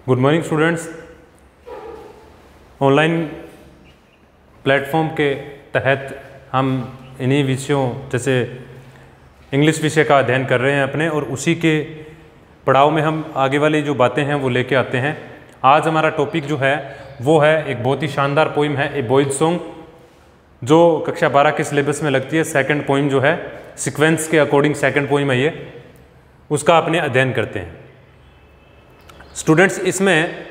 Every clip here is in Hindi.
Good morning students. Online platform के तहत हम इन्हीं विषयों जैसे इंग्लिश विषय का अध्ययन कर रहे हैं अपने, और उसी के पड़ाव में हम आगे वाली जो बातें हैं वो लेके आते हैं। आज हमारा टॉपिक जो है वो है एक बहुत ही शानदार पोइम है, ए बॉयज सॉन्ग, जो कक्षा 12 के सिलेबस में लगती है। सेकंड पोइम जो है सीक्वेंस के अकॉर्डिंग सेकंड पोइम है ये, उसका अपने अध्ययन करते हैं स्टूडेंट्स। इसमें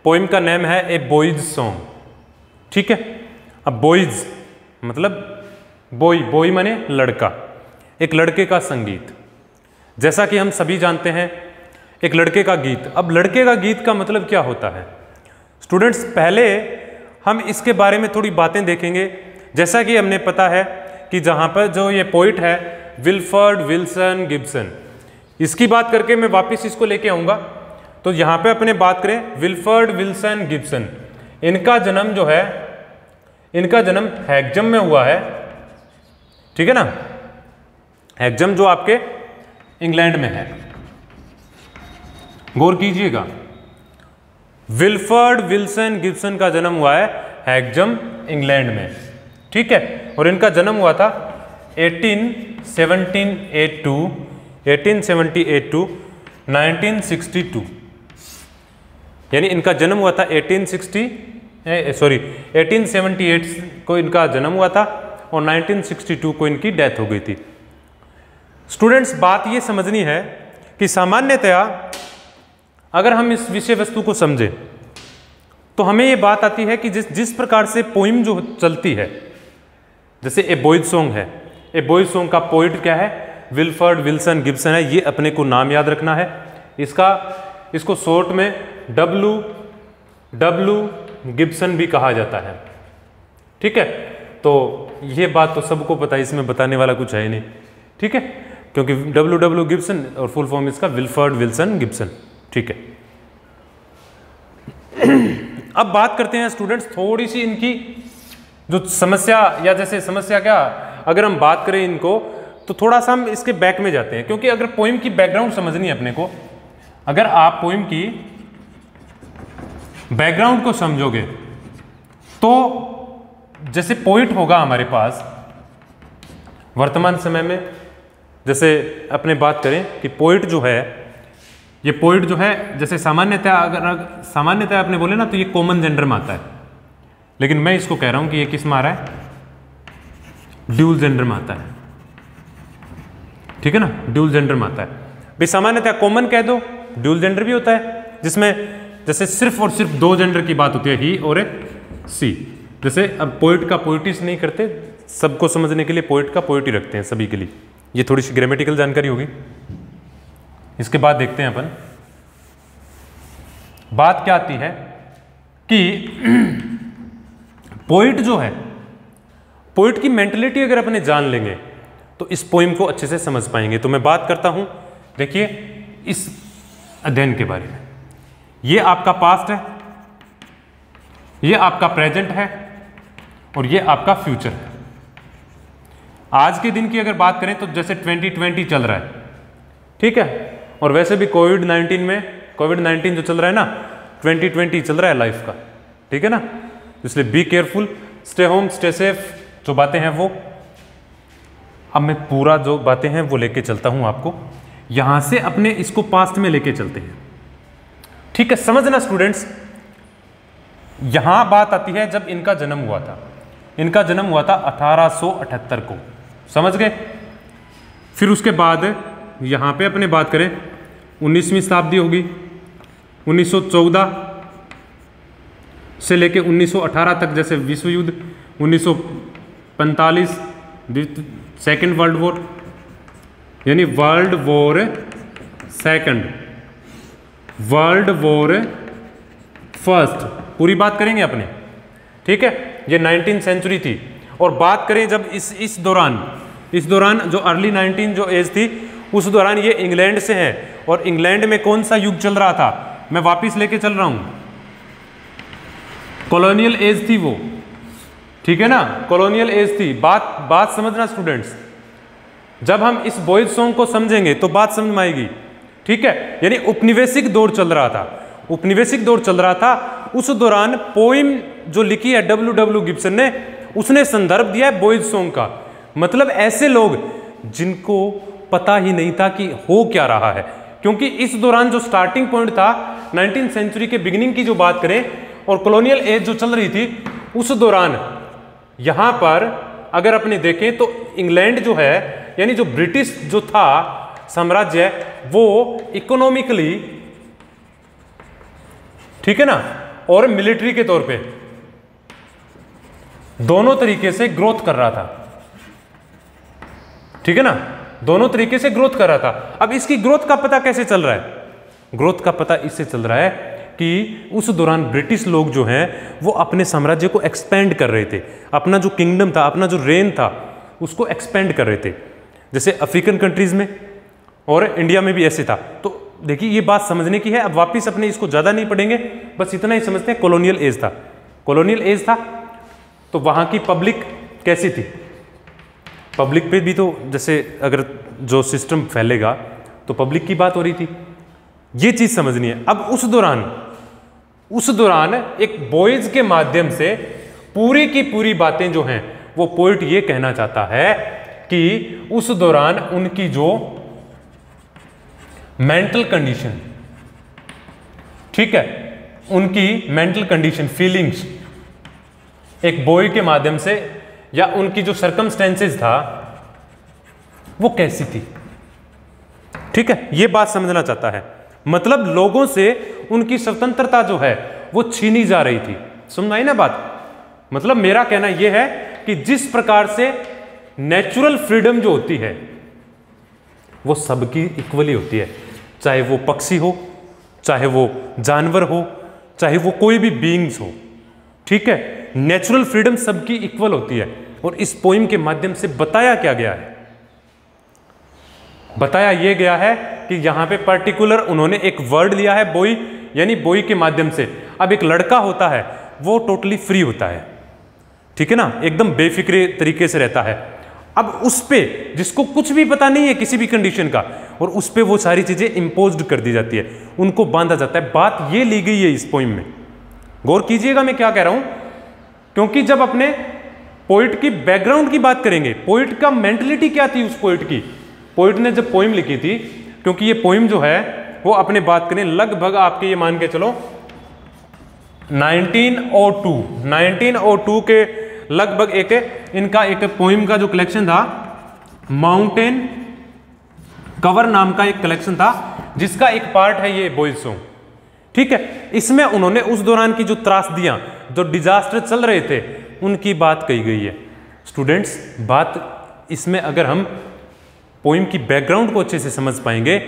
पोइम का नेम है ए बॉयज सॉन्ग, ठीक है। अब बॉयज मतलब बॉय, बॉय माने लड़का, एक लड़के का संगीत। जैसा कि हम सभी जानते हैं एक लड़के का गीत। अब लड़के का गीत का मतलब क्या होता है स्टूडेंट्स, पहले हम इसके बारे में थोड़ी बातें देखेंगे। जैसा कि हमने पता है कि जहाँ पर जो ये पोइट है विल्फर्ड विल्सन गिब्सन, इसकी बात करके मैं वापस इसको लेके आऊँगा। तो यहाँ पे अपने बात करें विल्फर्ड विल्सन गिब्सन, इनका जन्म जो है, इनका जन्म हैग्जम में हुआ है, ठीक है ना। हैग्जम जो आपके इंग्लैंड में है, गौर कीजिएगा। विल्फर्ड विल्सन गिब्सन का जन्म हुआ है हैग्जम इंग्लैंड में, ठीक है। और इनका जन्म हुआ था 1878 टू 1962, यानी इनका जन्म हुआ था 1878 को इनका जन्म हुआ था और 1962 को इनकी डेथ हो गई थी। स्टूडेंट्स, बात ये समझनी है कि सामान्यतया अगर हम इस विषय वस्तु को समझें तो हमें ये बात आती है कि जिस प्रकार से पोइम जो चलती है, जैसे ए बॉयज सॉन्ग है, ए बॉयज सॉन्ग का पोइट क्या है, विल्फर्ड विल्सन गिब्सन है। ये अपने को नाम याद रखना है। इसको शॉर्ट में डब्ल्यू गिब्सन भी कहा जाता है, ठीक है। तो ये बात तो सबको पता है, इसमें बताने वाला कुछ है नहीं, ठीक है, क्योंकि डब्ल्यू गिब्सन और फुल फॉर्म इसका विल्फर्ड विल्सन गिब्सन, ठीक है। अब बात करते हैं स्टूडेंट्स थोड़ी सी इनकी जो समस्या, या जैसे समस्या क्या, अगर हम बात करें इनको तो थोड़ा सा हम इसके बैक में जाते हैं, क्योंकि अगर पोइम की बैकग्राउंड समझनी है अपने को, अगर आप पोइम की बैकग्राउंड को समझोगे तो जैसे पोइट होगा हमारे पास वर्तमान समय में, जैसे अपने बात करें कि पोइट जो है, ये पोइट जो है जैसे सामान्यतः आपने बोले ना तो ये कॉमन जेंडर में आता है, लेकिन मैं इसको कह रहा हूं कि ये किस में आ रहा है, ड्यूल जेंडर में आता है, ठीक है ना, ड्यूल जेंडर में आता है। भाई सामान्यतः कॉमन कह दो, ड्यूल जेंडर भी होता है जिसमें जैसे सिर्फ और सिर्फ दो जेंडर की बात होती है, ही और सी। जैसे अब पोइट का पोइटिस नहीं करते, सबको समझने के लिए पोइट का पोइट ही रखते हैं सभी के लिए। ये थोड़ी सी ग्रामेटिकल जानकारी होगी। इसके बाद देखते हैं अपन बात क्या आती है कि पोइट जो है, पोइट की मेंटलिटी अगर अपने जान लेंगे तो इस पोइम को अच्छे से समझ पाएंगे। तो मैं बात करता हूं, देखिए इस अध्ययन के बारे में। ये आपका पास्ट है, ये आपका प्रेजेंट है और ये आपका फ्यूचर है। आज के दिन की अगर बात करें तो जैसे 2020 चल रहा है, ठीक है, और वैसे भी कोविड-19 जो चल रहा है ना, 2020 चल रहा है लाइफ का, ठीक है ना। इसलिए be careful, stay home, stay safe, जो बातें हैं वो। अब मैं पूरा जो बातें हैं वो लेके चलता हूं आपको, यहां से अपने इसको पास्ट में लेके चलते हैं, ठीक है। समझना स्टूडेंट्स, यहां बात आती है जब इनका जन्म हुआ था। इनका जन्म हुआ था 1878 को, समझ गए। फिर उसके बाद यहां पे अपने बात करें 19वीं शताब्दी होगी, 1914 से लेके 1918 तक, जैसे विश्व युद्ध, 1945 सेकेंड वर्ल्ड वॉर, यानी world war second, world war first, पूरी बात करेंगे अपने, ठीक है। ये 19th सेंचुरी थी। और बात करें जब इस दौरान जो अर्ली 19 जो एज थी, उस दौरान ये इंग्लैंड से है। और इंग्लैंड में कौन सा युग चल रहा था, मैं वापिस लेके चल रहा हूं, कॉलोनियल एज थी वो, ठीक है ना, कॉलोनियल एज थी। बात समझना स्टूडेंट्स, जब हम इस बॉयज सॉन्ग को समझेंगे तो बात समझ में आएगी, ठीक है। यानी उपनिवेशिक दौर चल रहा था। उपनिवेशिक दौर चल रहा था, उस दौरान पोइम जो लिखी है W.W. गिब्सन ने, उसने संदर्भ दिया है बॉयज सॉन्ग का। मतलब ऐसे लोग जिनको पता ही नहीं था कि हो क्या रहा है, क्योंकि इस दौरान जो स्टार्टिंग पॉइंट था 19th सेंचुरी के बिगिनिंग की जो बात करें और कॉलोनियल एज जो चल रही थी, उस दौरान यहां पर अगर अपने देखें तो इंग्लैंड जो है, यानी जो ब्रिटिश जो था साम्राज्य, वो इकोनॉमिकली, ठीक है ना, और मिलिट्री के तौर पे दोनों तरीके से ग्रोथ कर रहा था, ठीक है ना, दोनों तरीके से ग्रोथ कर रहा था। अब इसकी ग्रोथ का पता कैसे चल रहा है? ग्रोथ का पता इससे चल रहा है कि उस दौरान ब्रिटिश लोग जो हैं वो अपने साम्राज्य को एक्सपेंड कर रहे थे, अपना जो किंगडम था, अपना जो रेन था, उसको एक्सपेंड कर रहे थे, जैसे अफ्रीकन कंट्रीज में और इंडिया में भी ऐसे था। तो देखिए ये बात समझने की है। अब वापिस अपने इसको ज़्यादा नहीं पढ़ेंगे, बस इतना ही समझते हैं। कॉलोनियल एज था, कॉलोनियल एज था तो वहाँ की पब्लिक कैसी थी? पब्लिक पे भी तो जैसे अगर जो सिस्टम फैलेगा तो पब्लिक की बात हो रही थी, ये चीज़ समझनी है। अब उस दौरान एक बॉयज के माध्यम से पूरी की पूरी बातें जो हैं वो पोइट ये कहना चाहता है कि उस दौरान उनकी जो मेंटल कंडीशन, ठीक है, उनकी मेंटल कंडीशन, फीलिंग्स एक बॉय के माध्यम से, या उनकी जो सर्कमस्टेंसेस था वो कैसी थी, ठीक है, ये बात समझना चाहता है। मतलब लोगों से उनकी स्वतंत्रता जो है वो छीनी जा रही थी। समझ आई ना बात? मतलब मेरा कहना यह है कि जिस प्रकार से नेचुरल फ्रीडम जो होती है वो सबकी इक्वली होती है, चाहे वो पक्षी हो, चाहे वो जानवर हो, चाहे वो कोई भी बीइंग्स हो, ठीक है, नेचुरल फ्रीडम सबकी इक्वल होती है। और इस पोइम के माध्यम से बताया क्या गया है? बताया यह गया है कि यहां पे पर्टिकुलर उन्होंने एक वर्ड लिया है बॉय, यानी बॉय के माध्यम से। अब एक लड़का होता है वो टोटली फ्री होता है, ठीक है ना, एकदम बेफिक्रे तरीके से रहता है। अब उस पे जिसको कुछ भी पता नहीं है किसी भी कंडीशन का, और उस पे वो सारी चीजें इंपोज्ड कर दी जाती है, उनको बांधा जाता है। बात ये ली गई है इस पोइम में, गौर कीजिएगा मैं क्या कह रहा हूं, क्योंकि जब अपने पोइट की बैकग्राउंड की बात करेंगे, पोइट का मेंटलिटी क्या थी उस पोइट की, पोइट ने जब पोइम लिखी थी, क्योंकि ये पोइम जो है वो अपने बात करें लगभग आपके ये मान के चलो 1902 के लगभग एक इनका एक पोइम का जो कलेक्शन था, माउंटेन कवर नाम का एक कलेक्शन था, जिसका एक पार्ट है ये बॉयज सॉन्ग, ठीक है। इसमें उन्होंने उस दौरान की जो त्रासदियां, जो डिजास्टर चल रहे थे, उनकी बात कही गई है। स्टूडेंट्स, बात इसमें अगर हम पोइम की बैकग्राउंड को अच्छे से समझ पाएंगे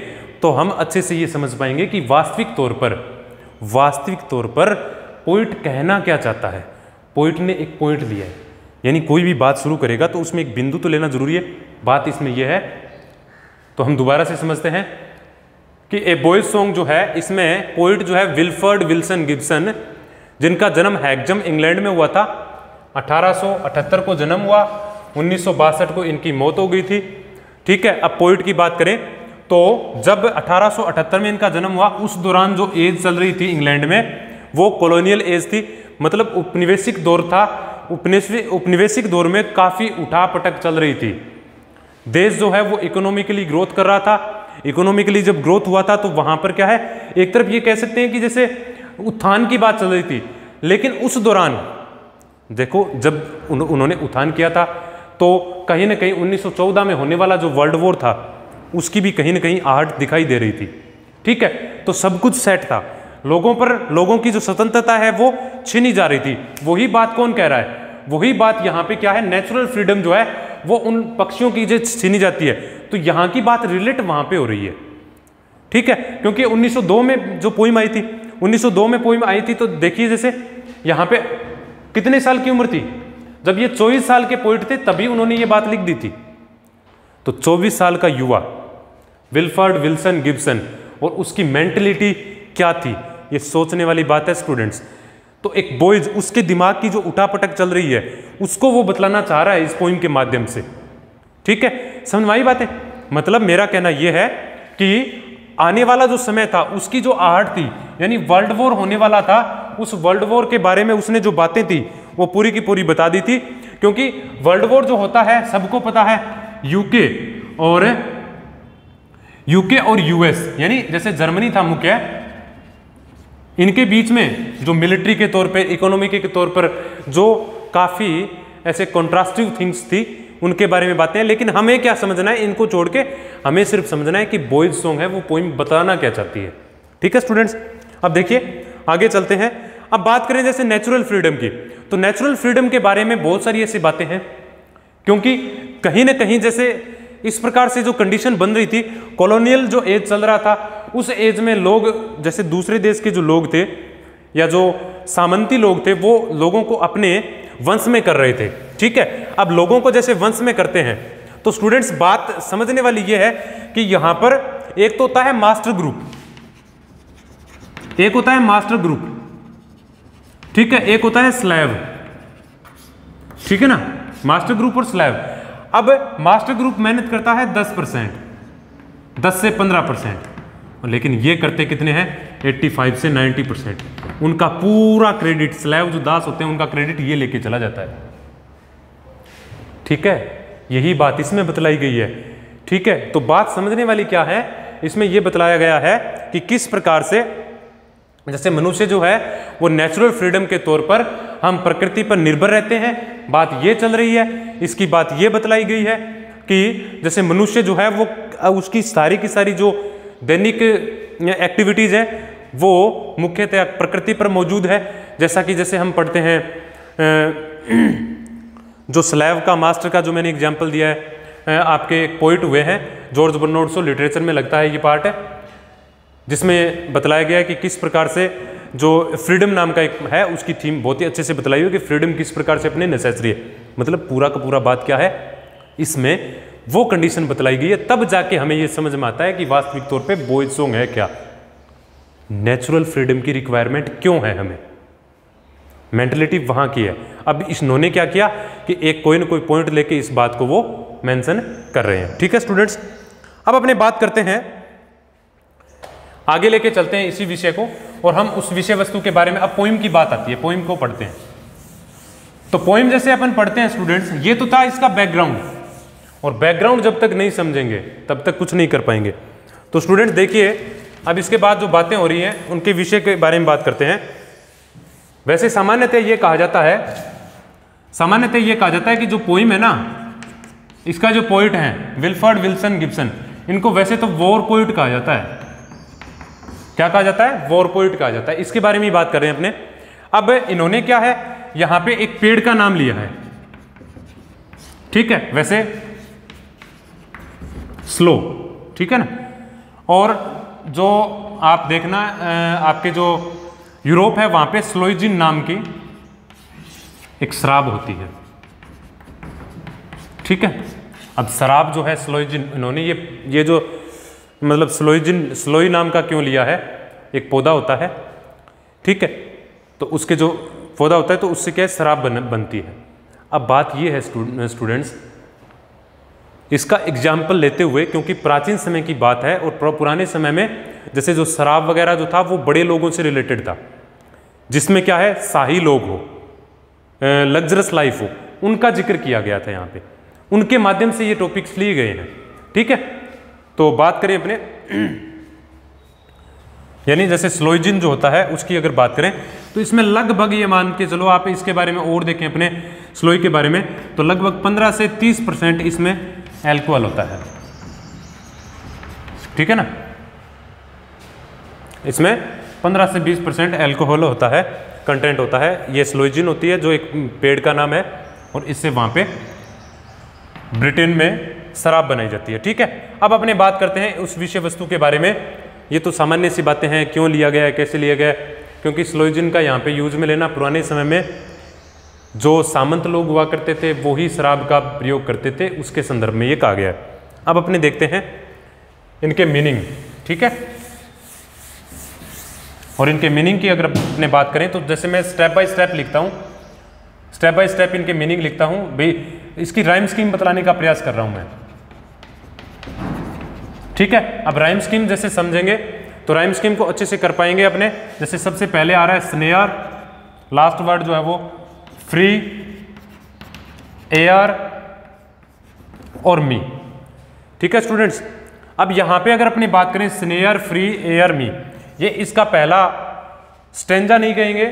तो हम अच्छे से ये समझ पाएंगे कि वास्तविक तौर पर पोइट कहना क्या चाहता है। पोइट ने एक पॉइंट लिया है, यानी कोई भी बात शुरू करेगा तो उसमें एक बिंदु तो लेना जरूरी है। बात इसमें यह है, तो हम दोबारा से समझते हैं कि ए बॉयज सॉन्ग जो है, इसमें पोइट जो है विल्फर्ड विल्सन गिब्सन, जिनका जन्म हैग्जम इंग्लैंड में हुआ था, 1878 को जन्म हुआ, 1962 को इनकी मौत हो गई थी, ठीक है। अब पोइट की बात करें तो जब 1878 में इनका जन्म हुआ, उस दौरान जो एज चल रही थी इंग्लैंड में वो कॉलोनियल एज थी, मतलब उपनिवेशिक दौर था। उपनिवेशिक दौर में काफ़ी उठापटक चल रही थी। देश जो है वो इकोनॉमिकली ग्रोथ कर रहा था। इकोनॉमिकली जब ग्रोथ हुआ था तो वहाँ पर क्या है, एक तरफ ये कह सकते हैं कि जैसे उत्थान की बात चल रही थी, लेकिन उस दौरान देखो जब उन्होंने उत्थान किया था तो कहीं ना कहीं 1914 में होने वाला जो वर्ल्ड वॉर था उसकी भी कहीं ना कहीं आहट दिखाई दे रही थी, ठीक है। तो सब कुछ सेट था, लोगों की जो स्वतंत्रता है वो छीनी जा रही थी। वही बात कौन कह रहा है? वही बात यहाँ पे क्या है, नेचुरल फ्रीडम जो है वो उन पक्षियों की जो छीनी जाती है, तो यहाँ की बात रिलेट वहाँ पे हो रही है, ठीक है। क्योंकि 1902 में जो पोइम आई थी, 1902 में पोइम आई थी, तो देखिए जैसे यहाँ पे कितने साल की उम्र थी, जब ये 24 साल के पोइट थे तभी उन्होंने ये बात लिख दी थी। तो 24 साल का युवा विल्फर्ड विल्सन गिब्सन, और उसकी मेंटलिटी क्या थी, ये सोचने वाली बात है स्टूडेंट्स। तो एक बॉयज, उसके दिमाग की जो उठापटक चल रही है उसको वो बतलाना चाह रहा है इस पोइम के माध्यम से, ठीक है। समझ में आई बात है? मतलब मेरा कहना यह है कि आने वाला जो समय था उसकी जो आहट थी, यानी वर्ल्ड वॉर होने वाला था, उस वर्ल्ड वॉर के बारे में उसने जो बातें थी वो पूरी की पूरी बता दी थी। क्योंकि वर्ल्ड वॉर जो होता है सबको पता है, यूके और यूएस, यानी जैसे जर्मनी था मुख्य, इनके बीच में जो मिलिट्री के तौर पे, इकोनॉमी के तौर पर जो काफी ऐसे कॉन्ट्रास्टिव थिंग्स थी, उनके बारे में बातें हैं। लेकिन हमें क्या समझना है, इनको छोड़ के हमें सिर्फ समझना है कि बॉयज सॉन्ग है वो पोइम बताना क्या चाहती है। ठीक है स्टूडेंट्स, अब देखिए आगे चलते हैं। अब बात करें जैसे नेचुरल फ्रीडम की, तो नेचुरल फ्रीडम के बारे में बहुत सारी ऐसी बातें हैं, क्योंकि कहीं ना कहीं जैसे इस प्रकार से जो कंडीशन बन रही थी, कॉलोनियल जो एज चल रहा था, उस एज में लोग जैसे दूसरे देश के जो लोग थे या जो सामंती लोग थे वो लोगों को अपने वंश में कर रहे थे। ठीक है, अब लोगों को जैसे वंश में करते हैं तो स्टूडेंट्स बात समझने वाली ये है कि यहां पर एक तो होता है मास्टर ग्रुप, एक होता है मास्टर ग्रुप, ठीक है, एक होता है स्लैव। ठीक है ना, मास्टर ग्रुप और स्लैव। अब मास्टर ग्रुप मेहनत करता है 10%, 10 से 15%, लेकिन ये करते कितने हैं, 85 से 90%। उनका पूरा क्रेडिट, स्लैव जो दास होते हैं उनका क्रेडिट ये लेके चला जाता है। ठीक है, यही बात इसमें बतलाई गई है। ठीक है, तो बात समझने वाली क्या है, इसमें यह बतलाया गया है कि किस प्रकार से जैसे मनुष्य जो है वो नेचुरल फ्रीडम के तौर पर हम प्रकृति पर निर्भर रहते हैं, बात ये चल रही है। इसकी बात ये बतलाई गई है कि जैसे मनुष्य जो है वो उसकी सारी की सारी जो दैनिक एक्टिविटीज है वो मुख्यतः प्रकृति पर मौजूद है। जैसा कि जैसे हम पढ़ते हैं जो स्लैव का, मास्टर का जो मैंने एग्जाम्पल दिया है, आपके एक पोइट हुए हैं जॉर्ज बर्नार्ड शॉ, लिटरेचर में लगता है ये पार्ट है, जिसमें बतलाया गया है कि किस प्रकार से जो फ्रीडम नाम का एक है उसकी थीम बहुत ही अच्छे से बतलाई हुई कि फ्रीडम किस प्रकार से अपने नेसेसरी है। मतलब पूरा का पूरा बात क्या है, इसमें वो कंडीशन बतलाई गई है, तब जाके हमें ये समझ में आता है कि वास्तविक तौर पे बॉयज सॉन्ग है क्या, नेचुरल फ्रीडम की रिक्वायरमेंट क्यों है हमें, मेंटलिटी वहां की है। अब इन्होंने क्या किया कि एक कोई ना कोई पॉइंट लेके इस बात को वो मेंशन कर रहे हैं। ठीक है स्टूडेंट्स, अब अपने बात करते हैं, आगे लेके चलते हैं इसी विषय को, और हम उस विषय वस्तु के बारे में, अब पोइम की बात आती है, पोइम को पढ़ते हैं। तो पोइम जैसे अपन पढ़ते हैं स्टूडेंट्स, ये तो था इसका बैकग्राउंड, और बैकग्राउंड जब तक नहीं समझेंगे तब तक कुछ नहीं कर पाएंगे। तो स्टूडेंट्स देखिए, अब इसके बाद जो बातें हो रही हैं उनके विषय के बारे में बात करते हैं। वैसे सामान्यतः ये कहा जाता है कि जो पोइम है ना, इसका जो पोइट है विल्फर्ड विल्सन गिब्सन, इनको वैसे तो वॉर पोइट कहा जाता है। क्या कहा जाता है, वॉर पोइट कहा जाता है। इसके बारे में ही बात कर रहे हैं अपने। अब इन्होंने क्या है, यहां पे एक पेड़ का नाम लिया है, ठीक है, वैसे स्लो, ठीक है ना। और जो आप देखना, आपके जो यूरोप है वहां पे स्लोइजिन नाम की एक शराब होती है, ठीक है। अब शराब जो है स्लोइजिन, इन्होंने ये जो मतलब स्लोइजिन, स्लोई नाम का क्यों लिया है, एक पौधा होता है, ठीक है, तो उसके जो पौधा होता है तो उससे क्या है, शराब बनती है। अब बात ये है स्टूडेंट्स, इसका एग्जाम्पल लेते हुए, क्योंकि प्राचीन समय की बात है और पुराने समय में जैसे जो शराब वगैरह जो था वो बड़े लोगों से रिलेटेड था, जिसमें क्या है, शाही लोग हो, लग्जरस लाइफ हो, उनका जिक्र किया गया था यहाँ पे, उनके माध्यम से ये टॉपिक्स लिए गए हैं, ठीक है। तो बात करें अपने यानी जैसे स्लोइजिन जो होता है उसकी अगर बात करें तो इसमें लगभग ये मान के चलो, आप इसके बारे में और देखें अपने स्लोई के बारे में, तो लगभग 15 से 30% इसमें एल्कोहल होता है, ठीक है ना। इसमें 15 से 20% एल्कोहल होता है, कंटेंट होता है। ये स्लोइजिन होती है जो एक पेड़ का नाम है, और इससे वहाँ पे ब्रिटेन में शराब बनाई जाती है, ठीक है। अब अपने बात करते हैं उस विषय वस्तु के बारे में। ये तो सामान्य सी बातें हैं, क्यों लिया गया है, कैसे लिया गया है, क्योंकि स्लोइजिन का यहाँ पे यूज में लेना, पुराने समय में जो सामंत लोग हुआ करते थे वो ही शराब का प्रयोग करते थे, उसके संदर्भ में ये कहा गया है। अब अपने देखते हैं इनके मीनिंग, ठीक है। और इनके मीनिंग की अगर अपने बात करें तो जैसे मैं स्टेप बाय स्टेप लिखता हूँ, स्टेप बाय स्टेप इनके मीनिंग लिखता हूँ, इसकी राइम स्कीम बतलाने का प्रयास कर रहा हूँ मैं, ठीक है, अब राइम स्कीम जैसे समझेंगे तो राइम स्कीम को अच्छे से कर पाएंगे अपने। जैसे सबसे पहले आ रहा है स्नेयर, लास्ट वर्ड जो है वो फ्री, एयर और मी। ठीक है स्टूडेंट्स, अब यहां पे अगर अपनी बात करें स्नेयर, फ्री, एयर, मी, ये इसका पहला स्टेंजा नहीं कहेंगे,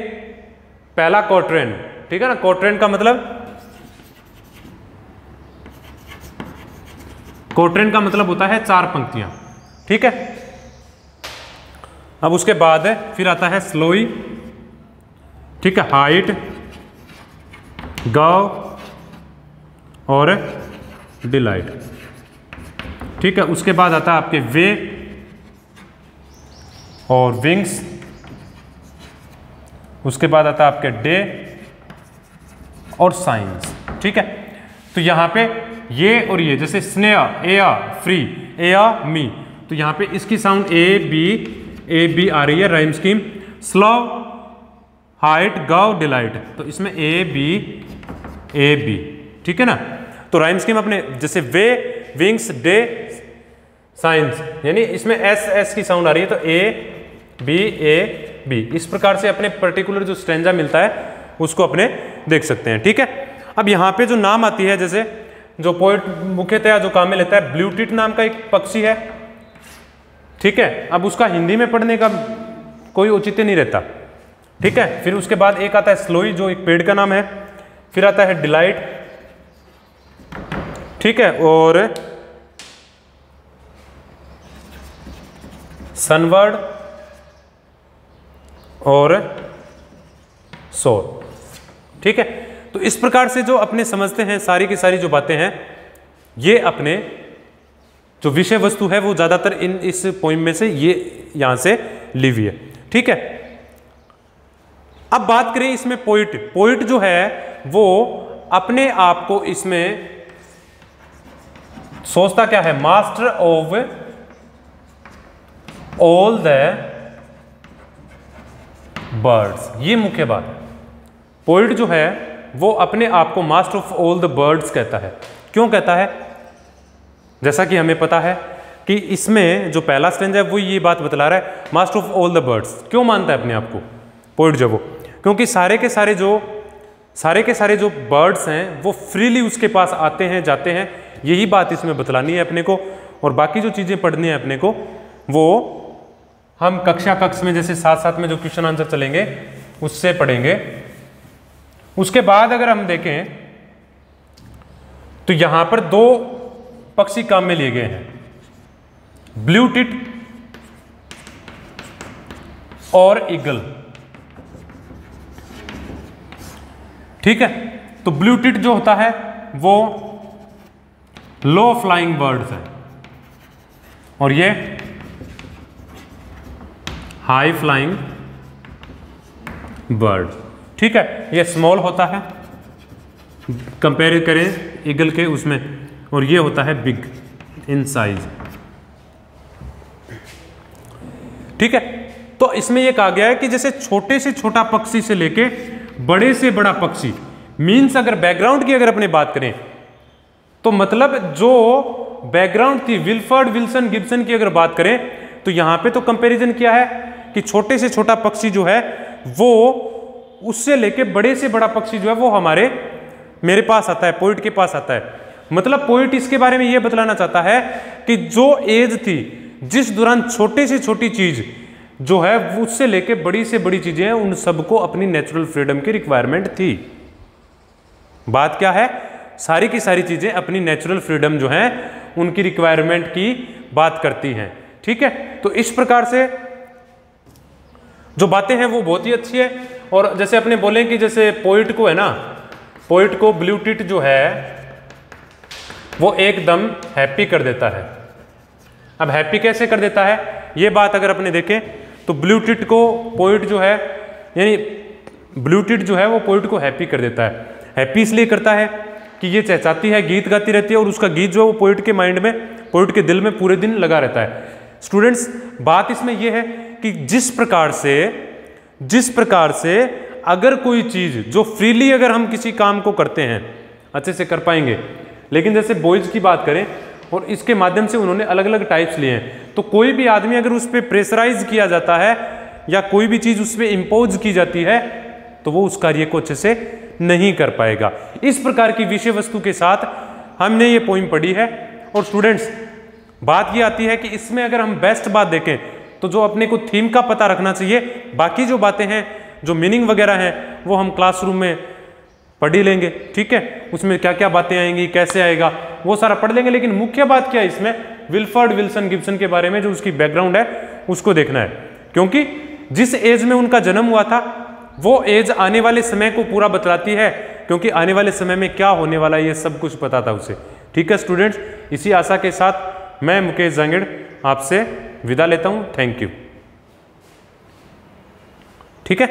पहला क्वार्टेन। ठीक है ना, क्वार्टेन का मतलब, क्वार्टेन का मतलब होता है 4 पंक्तियां। ठीक है, अब उसके बाद है फिर आता है स्लोई, ठीक है, हाइट, गाव और डिलाइट। ठीक है, उसके बाद आता है आपके वे और विंग्स, उसके बाद आता है आपके डे और साइंस। ठीक है, तो यहां पे ये और ये जैसे स्नेयर, एयर, फ्री, एयर, मी, तो यहां पे इसकी साउंड ए बी आ रही है राइम स्कीम। स्लो, हाइट, गाव, डिलाइट, तो इसमें ए बी। ठीक है ना, तो राइम स्कीम अपने जैसे वे, विंग्स, डे, साइंस, यानी इसमें एस की साउंड आ रही है तो ए बी। इस प्रकार से अपने पर्टिकुलर जो स्टेंजा मिलता है उसको अपने देख सकते हैं। ठीक है, अब यहाँ पे जो नाम आती है, जैसे जो पोएट मुख्यतया जो काम में लेता है, ब्लू टिट नाम का एक पक्षी है। ठीक है, अब उसका हिंदी में पढ़ने का कोई औचित्य नहीं रहता। ठीक है, फिर उसके बाद एक आता है स्लोई जो एक पेड़ का नाम है, फिर आता है डिलाइट, ठीक है, और सनवर्ड और सोर। ठीक है, तो इस प्रकार से जो अपने समझते हैं सारी की सारी जो बातें हैं, ये अपने जो विषय वस्तु है वो ज्यादातर इस पोइम में से ये यहां से ली हुई है। ठीक है, अब बात करें इसमें पोइट जो है वो अपने आप को इसमें सोचता क्या है, master of all the birds. ये मुख्य बात है, पोइट जो है वो अपने आप को master of all the birds कहता है। क्यों कहता है? जैसा कि हमें पता है कि इसमें जो पहला स्टेंजा है वो ये बात बतला रहा है, master of all the birds. क्यों मानता है अपने आप को पोइट जो वो? क्योंकि सारे के सारे जो बर्ड्स हैं वो फ्रीली उसके पास आते हैं, जाते हैं। यही बात इसमें बतलानी है अपने को, और बाकी जो चीज़ें पढ़नी है अपने को वो हम कक्ष में जैसे साथ में जो क्वेश्चन आंसर चलेंगे उससे पढ़ेंगे। उसके बाद अगर हम देखें तो यहां पर 2 पक्षी काम में लिए गए हैं, ब्लू टिट और ईगल। ठीक है, तो ब्लू टिट जो होता है वो लो फ्लाइंग बर्ड्स है और ये हाई फ्लाइंग बर्ड। ठीक है, ये स्मॉल होता है कंपेयर करें ईगल के उसमें, और ये होता है बिग इन साइज। ठीक है, तो इसमें ये कहा गया है कि जैसे छोटे से छोटा पक्षी से लेके बड़े से बड़ा पक्षी, मीन्स अगर बैकग्राउंड की अगर अपनी बात करें तो मतलब जो बैकग्राउंड थी विल्फर्ड विल्सन गिब्सन की अगर बात करें तो यहां पे तो कंपैरिजन किया है कि छोटे से छोटा पक्षी जो है वो उससे लेके बड़े से बड़ा पक्षी जो है वो मेरे पास आता है, पोइट के पास आता है। मतलब पोइट इसके बारे में यह बतलाना चाहता है कि जो एज थी जिस दौरान छोटे से छोटी चीज जो है उससे लेके बड़ी से बड़ी चीजें हैं, उन सबको अपनी नेचुरल फ्रीडम की रिक्वायरमेंट थी। बात क्या है? सारी की सारी चीजें अपनी नेचुरल फ्रीडम जो है उनकी रिक्वायरमेंट की बात करती हैं। ठीक है, तो इस प्रकार से जो बातें हैं वो बहुत ही अच्छी है। और जैसे अपने बोले कि जैसे पोइट को है ना, पोइट को ब्लू टिट जो है वो एकदम हैप्पी कर देता है। अब हैप्पी कैसे कर देता है ये बात अगर अपने देखें तो ब्लू टिट को पोइट जो है, यानी ब्लू टिट जो है वो पोइट को हैप्पी कर देता है। हैप्पी इसलिए करता है कि ये चहचाती है, गीत गाती रहती है, और उसका गीत जो है वो पोइट के माइंड में, पोइट के दिल में पूरे दिन लगा रहता है। स्टूडेंट्स, बात इसमें यह है कि जिस प्रकार से अगर कोई चीज जो फ्रीली अगर हम किसी काम को करते हैं अच्छे से कर पाएंगे, लेकिन जैसे बॉयज की बात करें और इसके माध्यम से उन्होंने अलग अलग टाइप्स लिए हैं। तो कोई भी आदमी अगर उस पर प्रेशराइज किया जाता है या कोई भी चीज उस पर इम्पोज की जाती है तो वो उस कार्य को अच्छे से नहीं कर पाएगा। इस प्रकार की विषय वस्तु के साथ हमने ये पोइम पढ़ी है। और स्टूडेंट्स, बात ये आती है कि इसमें अगर हम बेस्ट बात देखें तो जो अपने को थीम का पता रखना चाहिए, बाकी जो बातें हैं, जो मीनिंग वगैरह हैं, वो हम क्लासरूम में पढ़ ही लेंगे, ठीक है। उसमें क्या क्या बातें आएंगी, कैसे आएगा, वो सारा पढ़ लेंगे। लेकिन मुख्य बात क्या है इसमें, विल्फर्ड विल्सन गिब्सन के बारे में जो उसकी बैकग्राउंड है उसको देखना है, क्योंकि जिस एज में उनका जन्म हुआ था वो एज आने वाले समय को पूरा बतलाती है, क्योंकि आने वाले समय में क्या होने वाला है ये सब कुछ पता था उसे। ठीक है स्टूडेंट्स, इसी आशा के साथ मैं मुकेश जांगिड़ आपसे विदा लेता हूं। Thank you. ठीक है।